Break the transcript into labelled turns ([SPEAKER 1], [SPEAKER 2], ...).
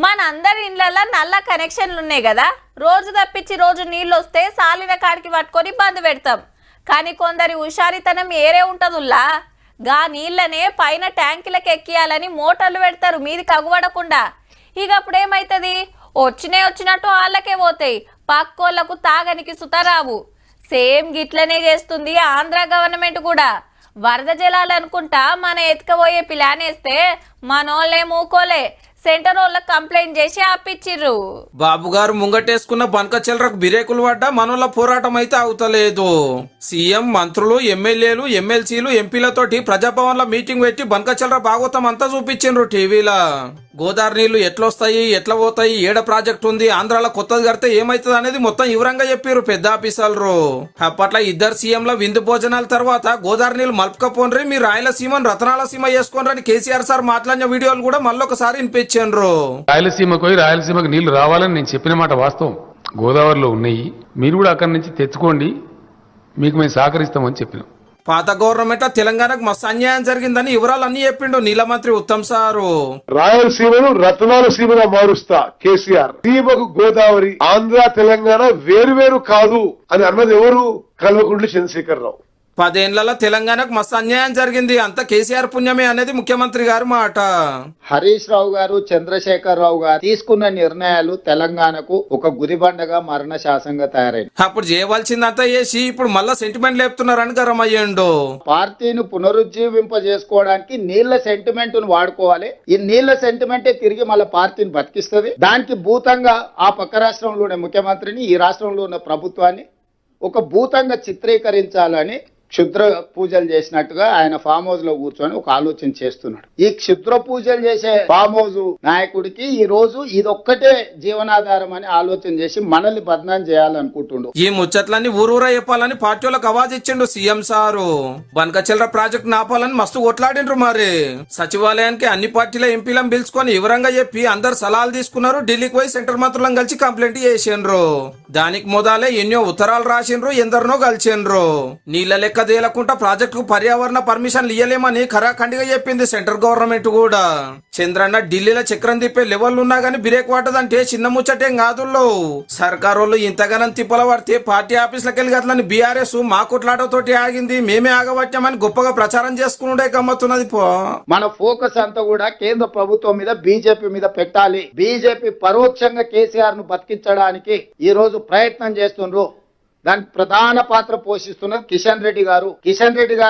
[SPEAKER 1] మనందరి ఇళ్ళల్లో నల్ల కనెక్షన్లు ఉన్నాయి కదా, రోజు తప్పించి రోజు నీళ్ళు వస్తే సాలిన కాడికి పట్టుకొని బంద్ పెడతాం. కానీ కొందరి హుషారితనం ఏరే ఉంటదుల్లా, గా నీళ్ళనే పైన ట్యాంకులకు ఎక్కియాలని మోటార్లు పెడతారు మీదికి అగువడకుండా. ఇక అప్పుడేమైతుంది, వచ్చినట్టు వాళ్ళకే పోతాయి, పక్కోళ్లకు తాగనికి సుతరావు. సేమ్ గిట్లనే చేస్తుంది ఆంధ్ర గవర్నమెంట్ కూడా. వరద జలాలు అనుకుంటా మన ఎత్తుకపోయే ప్లాన్ వేస్తే మనోళ్ళే మూకోలే సెంటర్ వాళ్ళకి కంప్లైంట్ చేసి ఆపిచ్చిర్రు.
[SPEAKER 2] బాబు గారు ముంగటేసుకున్న బనక చిల్లరకు బిరేకులు పడ్డా మనోళ్ళ పోరాటం అయితే అవుతలేదు. సీఎం, మంత్రులు, ఎమ్మెల్యేలు, ఎమ్మెల్సీలు, ఎంపీలతోటి ప్రజాభవన్ల మీటింగ్ పెట్టి బనక చిల్లర భాగవతం అంతా చూపించిండ్రు టీవీలా. గోదావరి నీళ్లు ఎట్లొస్తాయి, ఎట్లా పోతాయి, ఏడ ప్రాజెక్ట్ ఉంది, ఆంధ్రాలో కొత్తది కడితే ఏమైతుంది అనేది మొత్తం వివరంగా చెప్పారు పెద్ద ఆఫీసర్లు. అప్పట్లో ఇద్దరు సీఎంల విందు భోజనాల తర్వాత గోదావరి నీళ్లు మలుపుకపోండ్రి, మీ రాయలసీమను రతనాలసీమ చేసుకోండి అని కేసీఆర్ సార్ మాట్లాడిన వీడియోలు కూడా మళ్ళొకసారి వినిపించారు.
[SPEAKER 3] రాయలసీమకు నీళ్లు రావాలని నేను చెప్పిన మాట వాస్తవం. గోదావరిలో ఉన్నాయి, మీరు కూడా అక్కడి నుంచి తెచ్చుకోండి, మీకు మేము సహకరిస్తామని చెప్పినాం.
[SPEAKER 2] పాత గవర్నమెంట్ తెలంగాణకు మస్తు అన్యాయం జరిగిందని వివరాలన్నీ చెప్పిండు నీల మంత్రి ఉత్తమ్ సారు.
[SPEAKER 4] రాయలసీమను రత్నాలసీమగా మారుస్తా కేసీఆర్. సీమకు గోదావరి, ఆంధ్ర తెలంగాణ వేరు కాదు అని అన్నది ఎవరు? కల్వకుంట్ల చంద్రశేఖరరావు.
[SPEAKER 2] 10 ఏళ్లలో తెలంగాణకు మస్తు అన్యాయం జరిగింది, అంత కేసీఆర్ పుణ్యమే అనేది ముఖ్యమంత్రి గారు మాట.
[SPEAKER 5] హరీష్ రావు గారు, చంద్రశేఖర్ రావు గారు తీసుకున్న నిర్ణయాలు తెలంగాణకు ఒక గుదిబండగా మరణ శాసనంగా తయారైంది.
[SPEAKER 2] అప్పుడు చేయవలసిందంతా చేసి ఇప్పుడు మళ్ళా సెంటిమెంట్ లేపుతున్నారని గరం అయ్యిండు.
[SPEAKER 5] పార్టీని పునరుజ్జీవింపజేసుకోవడానికి నీళ్ల సెంటిమెంట్ ను వాడుకోవాలి. ఈ నీళ్ల సెంటిమెంటే తిరిగి మళ్ళీ పార్టీని బతికిస్తుంది. దానికి భూతంగా ఆ పక్క రాష్ట్రంలోనే ముఖ్యమంత్రిని, ఈ రాష్ట్రంలో ఉన్న ప్రభుత్వాన్ని ఒక భూతంగా చిత్రీకరించాలని క్షుద్ర పూజలు చేసినట్టుగా ఆయన ఫామ్ హౌస్ లో కూర్చొని ఒక ఆలోచన చేస్తున్నాడు. ఈ క్షుద్ర పూజలు చేసే ఫామ్ హౌస్ నాయకుడికి ఈ రోజు ఇదొక్కటే జీవనాధారం అని ఆలోచన చేసి మనల్ని బదనాం చేయాలనుకుంటుండు.
[SPEAKER 2] ఈ ముచ్చట్లన్నీ ఊరూరా చెప్పాలని పార్టీలకు అవాజ్ ఇచ్చిండు సీఎం సారు. బనక చిల్లర ప్రాజెక్ట్ నాపాలని మస్తు కొట్లాడిండ్రు. మరి సచివాలయానికి అన్ని పార్టీల ఎంపీలను పిలుచుకొని వివరంగా చెప్పి అందరు సలహాలు తీసుకున్నారు. ఢిల్లీకి పోయి సెంటర్ మంత్రులను కలిసి కంప్లైంట్ చేసిండ్రు. దానికి మొదలే ఎన్నో ఉత్తరాలు రాసిండ్రు, ఎందరినో కలిసిండ్రు. నీళ్ళ లెక్క దేలకుంటా ప్రాజెక్టుకు పర్యావరణ పర్మిషన్లు ఇయ్యలేమని ఖరాఖండిగా చెప్పింది సెంట్రల్ గవర్నమెంట్ కూడా. చంద్రన్న ఢిల్లీలో చక్రం తిప్పే లెవెల్ ఉన్నా గానీ బ్రేక్ పట్టదంటే చిన్న ముచ్చటేం కాదుల్లో. సర్కారోళ్ళు ఇంతగానం తిప్పల పడితే పార్టీ ఆఫీసులకు వెళ్ళి గట్లని బీఆర్ఎస్ మా కొట్లాటతోటి ఆగింది, మేమే ఆగబట్టామని గొప్పగా ప్రచారం చేసుకునే గమ్మతున్నది.
[SPEAKER 5] మన ఫోకస్ అంతా కూడా కేంద్ర ప్రభుత్వం మీద, బీజేపీ మీద పెట్టాలి. బీజేపీ పరోక్షంగా కేసీఆర్ ను బతికించడానికి ఈ రోజు ప్రయత్నం చేస్తుండ్రు. దానికి ప్రధాన పాత్ర పోషిస్తున్నది కిషన్ రెడ్డి గారు. కిషన్ రెడ్డి గారు